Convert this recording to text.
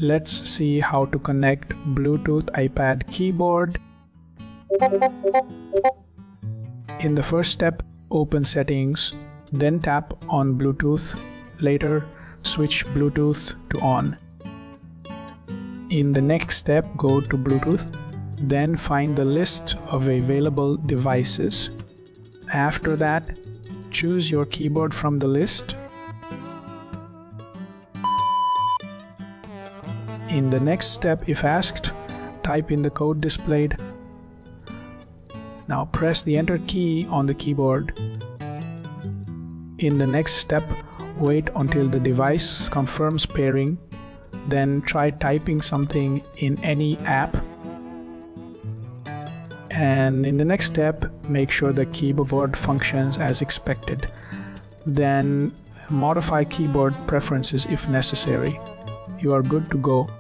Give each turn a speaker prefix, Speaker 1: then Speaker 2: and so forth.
Speaker 1: Let's see how to connect Bluetooth iPad keyboard. In the first step, open Settings, then tap on Bluetooth. Later, switch Bluetooth to on. In the next step, go to Bluetooth, then find the list of available devices. After that, choose your keyboard from the list. In the next step, if asked, type in the code displayed. Now press the Enter key on the keyboard. In the next step, wait until the device confirms pairing, then try typing something in any app. And in the next step, make sure the keyboard functions as expected. Then modify keyboard preferences if necessary. You are good to go.